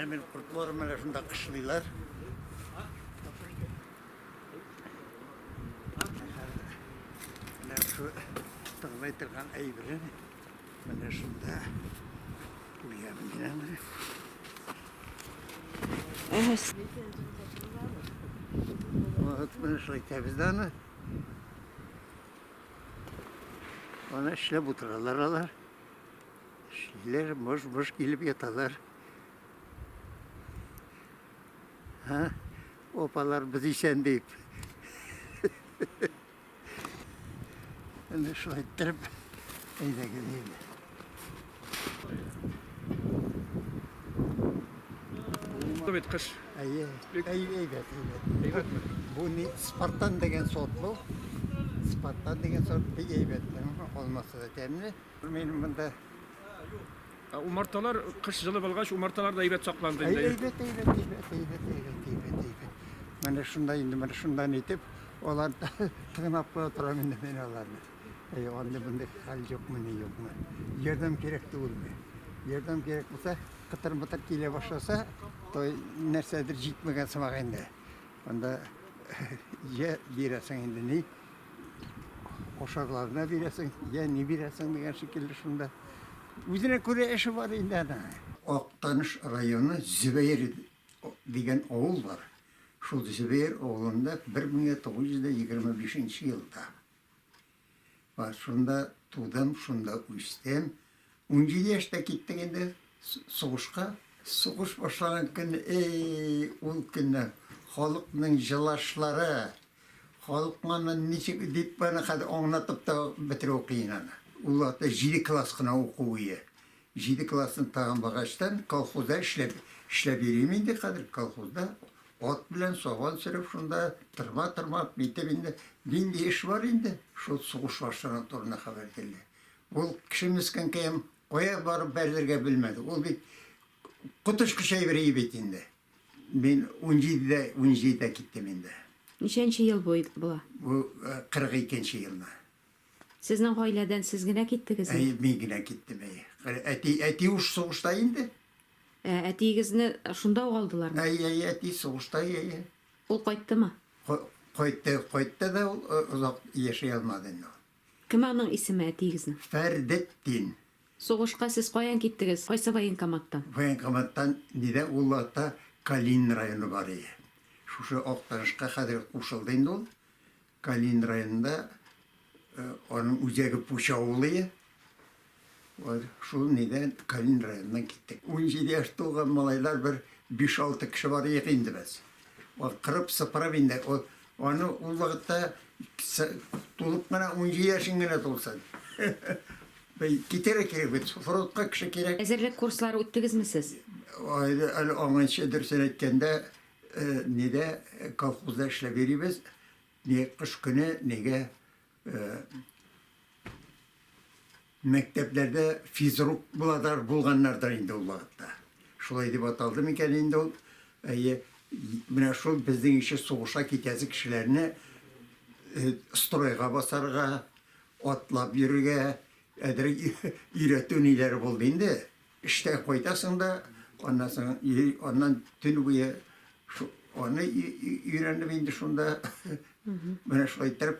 Hemen kurtlarım hele şunda kışlıyorlar. Hele şu tığlaytırgan aybirin. Hele şunda uyuyabilirim. Evet. Bunu şöyle temizden. Ona işle buturalar alar. Şeyler boş boş gelip yatarlar. Ha? Opalar bizi sen deyip. Ben de şöyle ettirip eyde gideyim. Evet kış. Evet. Evet mi? Bu ne? Spartan degen sotlu. Spartan degen sort bir eybetlerim olmasa da temli. Benim bunda Umartalar kış жылы bulgaç umartalar da evet saklandı. evet. Mana şundan indi, mana şundan etip olar tırnap koya turam indi men olarni. Onda bunda hal yok mu ne yok mu? Yordam gerek değil mi? Yordam gerek olsa kıtır mıtır kile başlasa toy nersedir jitmegen sımak endi. Onda ya biresin indi ne? Oşaklarına biresin, ya ne biresin degen şekilde şunda. Üzerine göre eşi var indi ana. Aktanış rayonu Zübeyir degen oğul var. Şu Zübeyir oğlunda 1925 yılda. Var şunda tuğdam, şunda üstem. 17 yaşta gittik endi soğuşka. Soğuş başlanan gün, ol günü halkның жылашлары, halkmanın neçe deyip bana kadar anlatıp da bitir okuyun ana. Ular da 7 klasına okuyor. 7 klasın tağın bağıştan kolxozda işlep vereyim indi kadar kolxozda. Ot bilen soğan sürüp şunda tırma bitibinde bindi iş var indi. Şu soğuş başlanan toruna haber geldi. Ol kişimizken kayım koya barıp berlerge bilmedi. Ol bir kutuşku şey vereyim bitindi. Ben 17'de gittim indi. Nişançı yıl boydu bu? Bu 42. yılına. Sizin aileden siz gine gittiniz mi? Ben yine gittim. Eti uç soğuşta indi. Etiğizni şunda kaldılar mı? Eti soğuşta O kayıttı mı? koydu da uzak yaşayalmadı. Kim onun ismi etiğizni? Ferdettin. Soğuşka siz koyan gittiniz? Kaysa voyenkomattan? Voyenkomattan nide Ulat'ta Kalin rayonu var ya. Şu Oktanışka kadar kuşuldu indi ol. Kalin rayonunda onun üzeri Puşaoğlu ya. Şu neden Kalin rayonundan gittik. 17 yaşta olan malaylar bir 5-6 kişi var indi biz. O kırıp sıpıra bindi. Onu o vakitte tulup bana 17 yaşın gene dolsan. Gitere gerek, frotka kişi gerek. Ezerlik kursları öttünüz mü siz? Öyle onun şeydir sen etkende nede kolxozda işle veriyoruz. Ne kış günü nege mekteplerde fizruk bulganlardan indi o vakitte. Şulay dip ataldı mı eken indi ol. Buna şul bizden işe soğuşa gitezi kişilerini stroyga basarga, atlap yürüge, ürettiğin ileri buldu indi. İşte koydasın da ondan tüm boyu onu öğrendim indi şunda. Bana şulay ettirip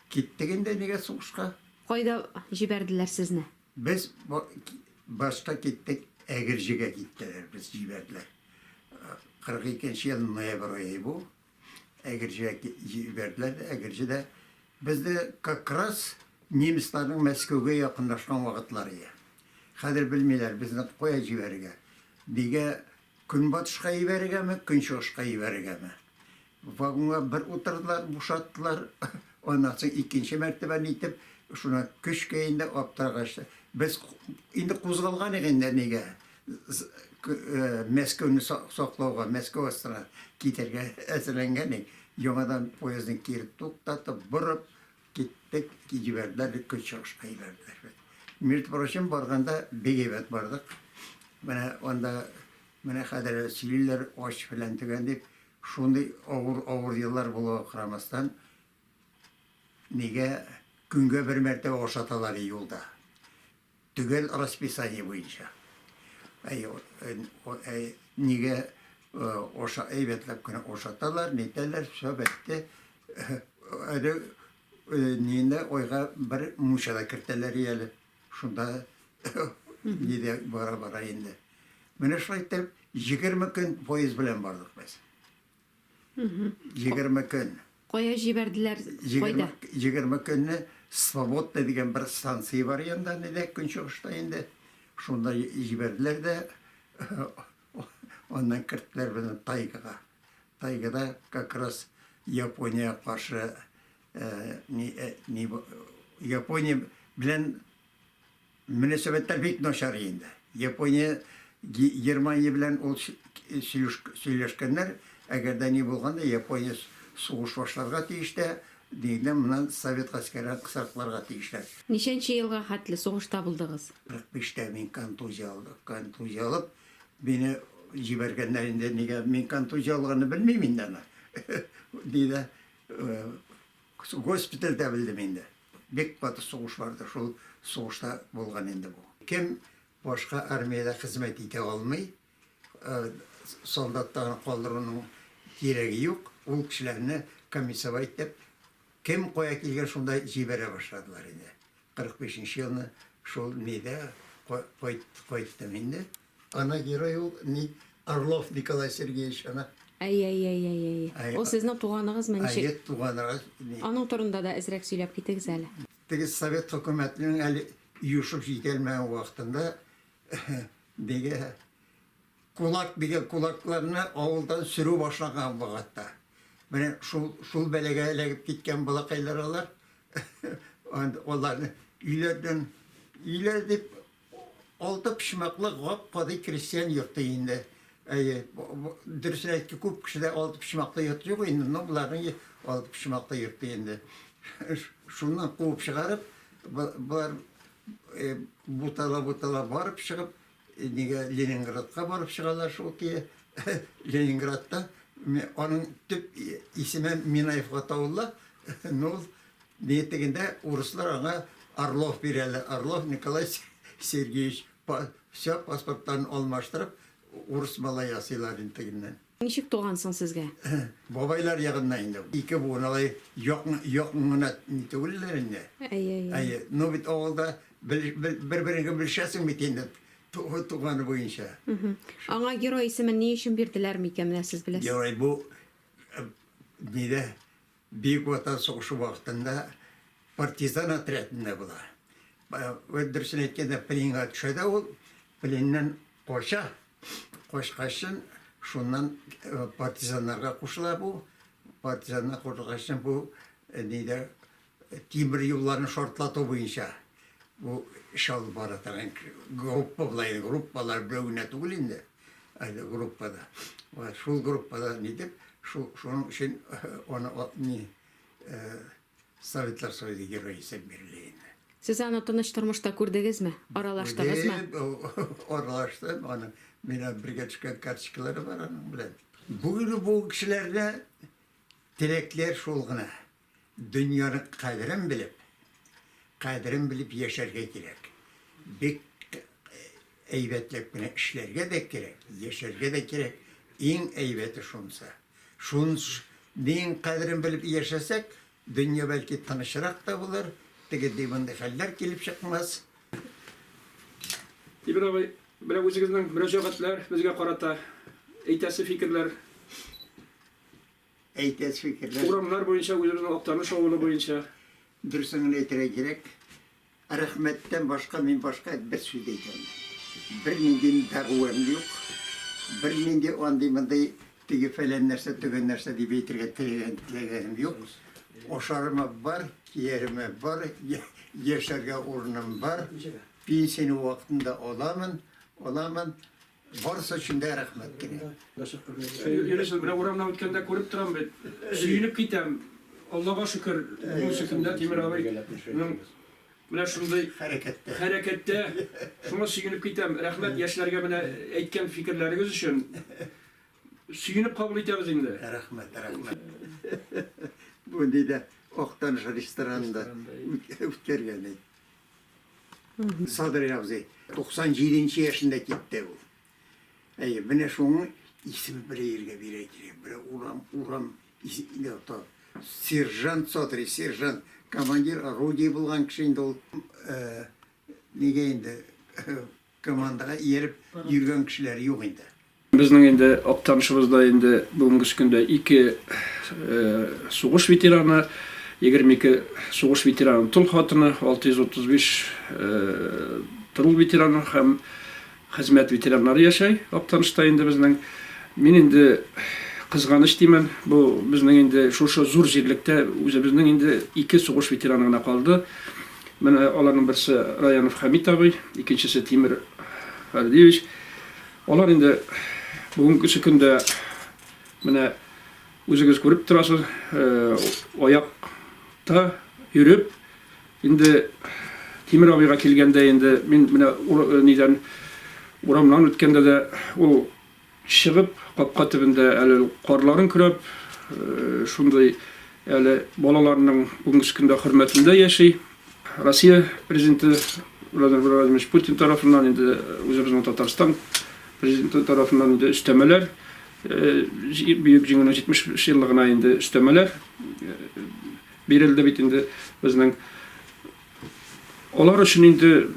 gittik indi nege soğuşka. Koyda jiberdiler sizni? Biz başta gittik, Egirci'ye gittiler, biz jiberdiler. 42. yıl noyabr ayı bu. Egirci'ye jiberdiler, Egirci'de biz de kakras Nemislerin Moskova'ya yakınlaşkan vakitleri. Kadir bilmiyorlar bizni koya jiberge. Dige Günbatışka jiberge mi, Günşoşka jiberge mi? Vagonga bir oturdular, boşalttılar. Ondan sonra ikinci mertebeni itip şuna köşkeyinde aptırgaçtı. Biz indi kuzgalgan egende nege Moskov'nu soqlauga, Moskva astına giderge eselengenik. Yonadan poyazdın kirip tuktatıp bırıp gittik, jiberdiler, Günşoşka jiberdiler. Mirt Proşin barganda Begebet bardık. Mana kadar siviller aç filan tügendip şunday ağır yıllar buluğa kıramastan nege günge bir mertebe oşatalar yolda. Tügel raspисание boyunca. Nige oşa eyvetlep kına oşatalar, niteler söhbette ninde oyga bir muşada kirteler yeli. Şunda nide bara indi. Mene şaytep 20 gün poyuz bilen bardık biz. 20 gün. Koya jiberdiler, koyda. 20 günne Svobodna degan bir stansiya var yanda nide gün çıkışta indi. Şunda jiberdiler de ondan kirttiler bilen taygaga. Taygada kakras Yaponiya karşı Yaponiya bilen münasebetler pek noşar indi. Yaponiya Germaniya bilen ol söyleşkenler eğer de ne bulganda Yaponiya soğuş başlarga tiyişte deyildi, bundan Sovet askeri kısartlarga tiyişler. Nişençi yılga hatlı soğuşta buldunuz? 45'te men kontuziya aldım. Kontuziya alıp beni jibergenlerinde nege men kontuziya alganını bilmeyim de. Deydi, hospitalda bildim endi. Bek batı soğuş vardı, şu soğuşta bulgan endi bu. Kim başka armiyada hizmet ete almay, soldatlarını kaldırının gereği yok. O kişilerini komissava etip, kim koya kelgen şunda jibere başladılar endi. 45. yılını şol neyde koyttum endi. Ana giroy ol, Orlov Nikolay Sergeyevich ana. Ay. O sizin tuğanınız mı? Ayet tuğanlara. Onun turunda da ezrek söylep gittiniz hele. Tegi Sovet hükümetinin eli yuşup jigelmeyen vaktinde dege kulaklarını avuldan sürü başlayan vakatta. Beni şul belege elegip gitken balakaylar onlarını ilerleyip altı pişmaklı kapkadı Hristiyan yurtta indi. Dürüsün etki küp kişide altı pişmakta yurtta yok indi. Bunların altı pişmakta yurtta indi. Şundan kup çıkarıp bunlar butala varıp çıkıp Leningrad'a varıp çıkarlar şu ki Leningrad'da onun tüp ismi Minayev Tavullah ne oldu? Niyetinde Ruslar ona Orlov birerler. Orlov Nikolay Sergeyevich pasportlarını almıştırıp Rus malayasılar intiginden. Nişik tuğansın sizge? Babaylar yağında indi. İki buğunalay yok muna nitugullerinde. Ay. Nobit oğulda birbirine bilşesin bitinde. Tuğanı boyunca. Ana giro ismi ne için birdiler mi kemler siz bilesiniz? Yani bu neyde Büyük Vatan Soğuşu vaktinde partizan atretinde bular. Öldürsün etkende Plinga düşede ol. Plin'den koşkaşın şundan partizanlarga koşular bu. Partizanlar koşkaşın bu neyde timir yollarını şortlatı boyunca bu şal baratan gruppalar bölüne tugulinde. Ayda gruppada. Şu gruppada neydi? Şunun için onu Sovetler Soyuzu Giroyisi Birliği'ne. Siz onu tanıştırmışta gördünüz mü? Aralaştınız mı? Aralaştım. Benim birge çıkan karşılıkları var onun bilen. Bugün bu kişilerde dilekler şulguna. Dünyanın kadrini bilip yaşarga gerek. Bir eyvetlek bine işlerge de gerek. Yaşarga da gerek. En eyveti şunsa. Neyin kadrini bilip yaşasak dünya belki tanışarak da bulur. Tege devinde haller gelip çıkmaz. İbn abi, böyle özünüzden müracaatlar bizge karata, eytesi fikirler, uğramlar boyunca, özünüzün aktarmış oğlu boyunca. Dürüsünün eytire gerek. Rahmetten başka bir söz diyeceğim. Bir nindin dağıvarım yok. Bir nindi ondimında tege falan nerse, tügen nerse diye beytirge tilegenim yok. Oşarıma var, yerime var, yaşarga urnum var. Pensiyonu vaktinde olamın. Varsa şimdi rahmet gene. Yönüşün, bir uğramdan ötkende görüp duram ben. Süyünüp gitem. Allah'a şükür, bu şekilde Timur abi. Buna şunday harekette, şuna süyünüp gitem. Rahmet yaşlarga bana etken fikirleriniz için. Süyünüp kabul etemiz indi. Rahmet. Bu deyde Oktanış restoranda ütkergeni. Sadır Yavzi 97. yaşında gitti o. Bine şunun ismi bir yerge bir ekiri. Bir uram ismi da. Serjant Sotri, serjant. Komandir orудие bulgan kişi indi ol. Nege indi komandaga yerip yürgen kişiler yok indi. Bizning endi Oktanışımızda endi bugungi kunda 2 soğuş veterani, 22 soğuş veterani tul xotini, 635 tul veterani ham xizmat veteranlari yashay. Oktanışda endi bizning men endi qizg'anish deyman. Bu bizning endi shu zo'r jerlikda o'zi bizning endi 2 so'g'ish veteranigina qoldi. Mana ularning birisi Rayonov Hamid abi, ikkinchisi Timur Fardiyevich. Ular endi bugungi kunda mana o'zingiz ko'rib turasiz, oyoqda yurib endi Timur abiga kelganda endi men mana nidan uramdan o'tganda da u шығып, қапқа түбінде әлі қорларын күреп, шундай әлі балаларының бүгінгі күнде хөрмәтендә яши. Россия президенті Владимир Владимирович Путин тарафынан енді өзіміздің Татарстан президенті тарафынан енді үстемелер, бүйік жеңінің 70 жылдығына енді үстемелер берілді бит енді біздің. Олар үшін енді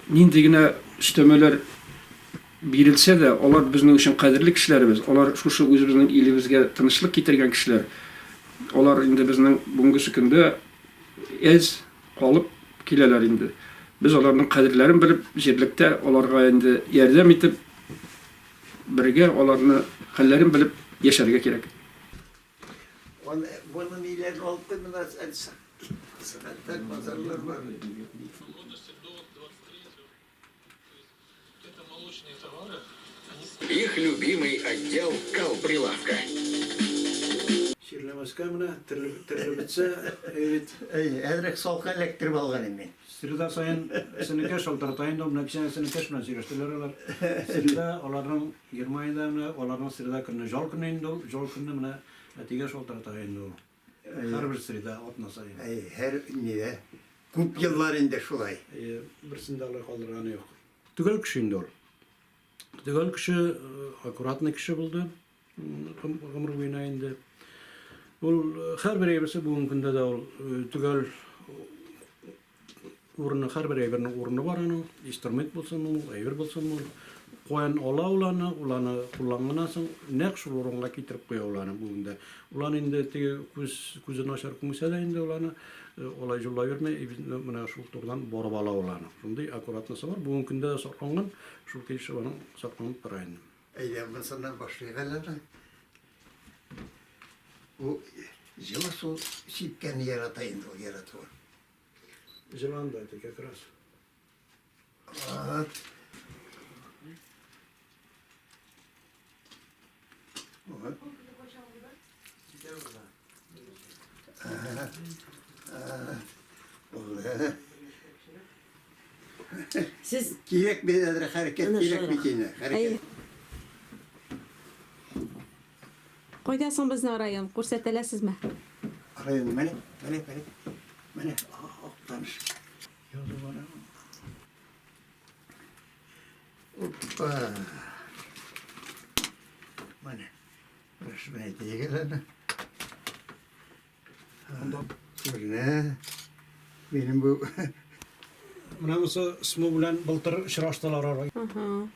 нендегіне үстемелер berilse de, onlar bizim için kadirli kişilerimiz. Onlar şu özümüzün ilimizge tanışlık getirgen kişiler. Onlar indi bizim bugünkü günde ez kalıp kileler indi. Biz onların kadirlerini bilip jerlikte onlarga indi yardım etip birge onların hallerini bilip yaşarga gerek. Bunun ileri oldu mu da sanatlar pazarlar var. Их любимый отдел калприлавка. Şirlemezken türlü bitse, evet. Edrek salkı elektrik alganım ben. Sırada sayın seneke şaltartayın da buna kişinin seneke şuna siriştirirler. Sırada onların 20 ayında onların sırada kırını jol kırını jol kırını buna etige şaltartayın da. Her bir sırada atna sayın. Her nide kup yıllarında şulay. Birisinde Allah kaldırganı yok. Tügel kişiydi ol. Tügel kişi akuratlı kişi buldu. Ömür boyunca ol her bir evisi bugün günde de ol tügel urunu her bir evinin urunu var anı, instrument bulsun mu, evir bulsun mu, koyan olanı kullanmanasın, ne kuşul orunla getirip koya olanı bugün de. Ulan indi tege kuzun aşar kumuşa da indi olanı, olay jolla verme, mana şu turdan borabala olanı. Şimdi akuratlısı var, bugün günde de saklangan, şu kişi onun saklanıp parayın. Ben sana başlayalım. Bu Jelasu sipken yaratayım o yaratıyor. Zelanda'ydı yakras. Evet. Siz Gerek bir hareket, gerek bir şeyine. Hareket. qo'ydasan bizni arayam, ko'rsatalasizmi? Arayın beni. Beni. Tanış. Yazı bana. Hoppa. Bana. Burası beni diye gelen. Ne? Benim bu Bunun ismi bilen bultur şıraştalar arayı. Aha.